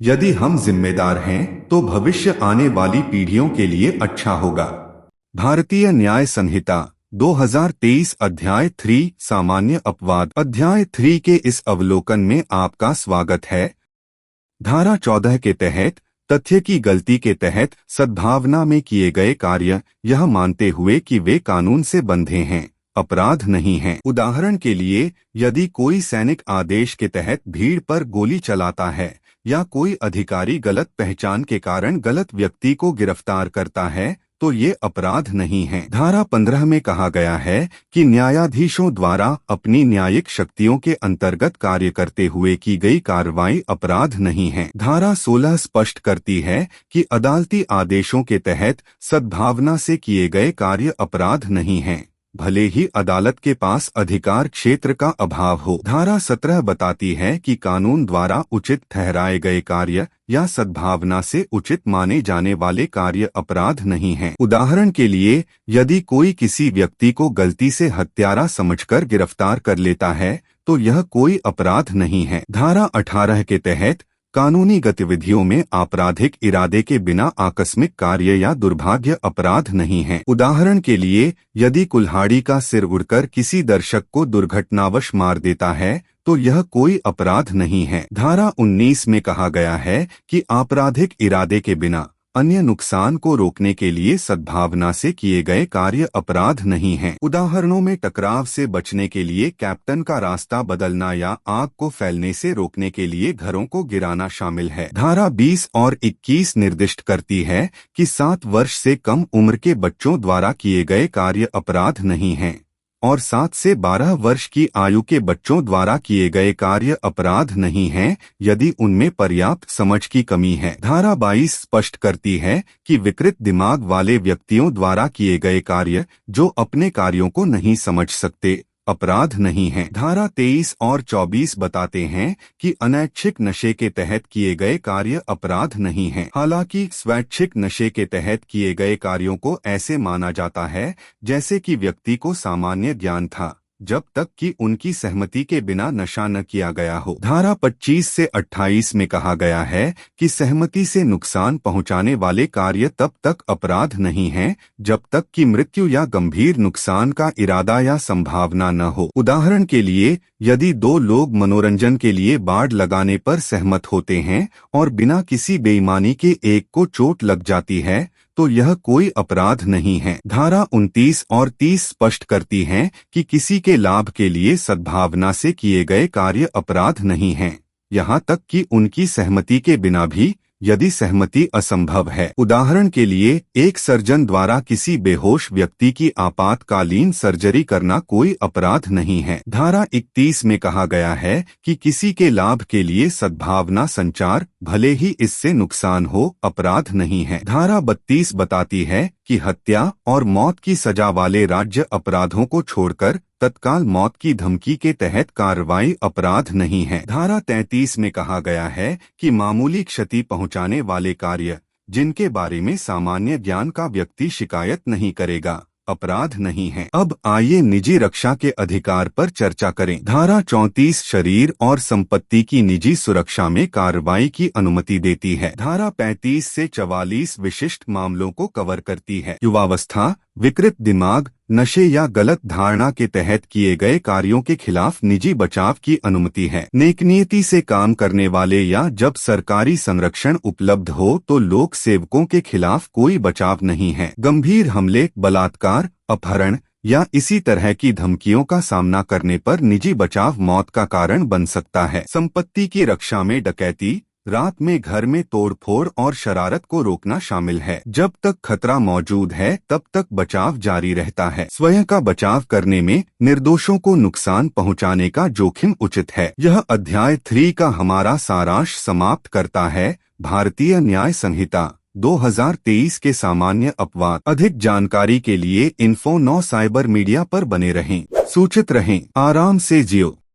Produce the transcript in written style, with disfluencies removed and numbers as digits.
यदि हम जिम्मेदार हैं तो भविष्य आने वाली पीढ़ियों के लिए अच्छा होगा। भारतीय न्याय संहिता 2023 अध्याय 3 सामान्य अपवाद। अध्याय 3 के इस अवलोकन में आपका स्वागत है। धारा 14 के तहत तथ्य की गलती के तहत सद्भावना में किए गए कार्य, यह मानते हुए कि वे कानून से बंधे हैं, अपराध नहीं हैं। उदाहरण के लिए, यदि कोई सैनिक आदेश के तहत भीड़ पर गोली चलाता है या कोई अधिकारी गलत पहचान के कारण गलत व्यक्ति को गिरफ्तार करता है तो ये अपराध नहीं है। धारा 15 में कहा गया है कि न्यायाधीशों द्वारा अपनी न्यायिक शक्तियों के अंतर्गत कार्य करते हुए की गई कार्रवाई अपराध नहीं है। धारा 16 स्पष्ट करती है कि अदालती आदेशों के तहत सद्भावना से किए गए कार्य अपराध नहीं हैं, भले ही अदालत के पास अधिकार क्षेत्र का अभाव हो। धारा 17 बताती है कि कानून द्वारा उचित ठहराए गए कार्य या सद्भावना से उचित माने जाने वाले कार्य अपराध नहीं हैं। उदाहरण के लिए, यदि कोई किसी व्यक्ति को गलती से हत्यारा समझकर गिरफ्तार कर लेता है तो यह कोई अपराध नहीं है। धारा 18 के तहत कानूनी गतिविधियों में आपराधिक इरादे के बिना आकस्मिक कार्य या दुर्भाग्य अपराध नहीं है। उदाहरण के लिए, यदि कुल्हाड़ी का सिर उड़कर किसी दर्शक को दुर्घटनावश मार देता है तो यह कोई अपराध नहीं है। धारा 19 में कहा गया है कि आपराधिक इरादे के बिना अन्य नुकसान को रोकने के लिए सद्भावना से किए गए कार्य अपराध नहीं हैं। उदाहरणों में टकराव से बचने के लिए कैप्टन का रास्ता बदलना या आग को फैलने से रोकने के लिए घरों को गिराना शामिल है। धारा 20 और 21 निर्दिष्ट करती है कि 7 वर्ष से कम उम्र के बच्चों द्वारा किए गए कार्य अपराध नहीं हैं और 7 से 12 वर्ष की आयु के बच्चों द्वारा किए गए कार्य अपराध नहीं हैं यदि उनमें पर्याप्त समझ की कमी है। धारा 22 स्पष्ट करती है कि विकृत दिमाग वाले व्यक्तियों द्वारा किए गए कार्य जो अपने कार्यों को नहीं समझ सकते अपराध नहीं हैं। धारा 23 और 24 बताते हैं कि अनैच्छिक नशे के तहत किए गए कार्य अपराध नहीं हैं। हालांकि स्वैच्छिक नशे के तहत किए गए कार्यों को ऐसे माना जाता है जैसे कि व्यक्ति को सामान्य ज्ञान था, जब तक कि उनकी सहमति के बिना नशा न किया गया हो। धारा 25 से 28 में कहा गया है कि सहमति से नुकसान पहुंचाने वाले कार्य तब तक अपराध नहीं हैं जब तक कि मृत्यु या गंभीर नुकसान का इरादा या संभावना न हो। उदाहरण के लिए, यदि 2 लोग मनोरंजन के लिए बाड़ लगाने पर सहमत होते हैं और बिना किसी बेईमानी के एक को चोट लग जाती है तो यह कोई अपराध नहीं है। धारा 29 और 30 स्पष्ट करती हैं कि किसी के लाभ के लिए सद्भावना से किए गए कार्य अपराध नहीं हैं, यहाँ तक कि उनकी सहमति के बिना भी, यदि सहमति असंभव है। उदाहरण के लिए, एक सर्जन द्वारा किसी बेहोश व्यक्ति की आपातकालीन सर्जरी करना कोई अपराध नहीं है। धारा 31 में कहा गया है कि किसी के लाभ के लिए सद्भावना संचार, भले ही इससे नुकसान हो, अपराध नहीं है। धारा 32 बताती है कि हत्या और मौत की सजा वाले राज्य अपराधों को छोड़कर तत्काल मौत की धमकी के तहत कार्रवाई अपराध नहीं है। धारा 33 में कहा गया है कि मामूली क्षति पहुंचाने वाले कार्य, जिनके बारे में सामान्य ज्ञान का व्यक्ति शिकायत नहीं करेगा, अपराध नहीं है। अब आइए निजी रक्षा के अधिकार पर चर्चा करें। धारा 34 शरीर और संपत्ति की निजी सुरक्षा में कार्रवाई की अनुमति देती है। धारा 35 से 44 विशिष्ट मामलों को कवर करती है। युवावस्था, विकृत दिमाग, नशे या गलत धारणा के तहत किए गए कार्यों के खिलाफ निजी बचाव की अनुमति है। नेकनीयति से काम करने वाले या जब सरकारी संरक्षण उपलब्ध हो तो लोक सेवकों के खिलाफ कोई बचाव नहीं है। गंभीर हमले, बलात्कार, अपहरण या इसी तरह की धमकियों का सामना करने पर निजी बचाव मौत का कारण बन सकता है। संपत्ति की रक्षा में डकैती, रात में घर में तोड़फोड़ और शरारत को रोकना शामिल है। जब तक खतरा मौजूद है तब तक बचाव जारी रहता है। स्वयं का बचाव करने में निर्दोषों को नुकसान पहुंचाने का जोखिम उचित है। यह अध्याय 3 का हमारा सारांश समाप्त करता है। भारतीय न्याय संहिता 2023 के सामान्य अपवाद। अधिक जानकारी के लिए info9 साइबर मीडिया पर बने रहें। सूचित रहें, आराम से जियो।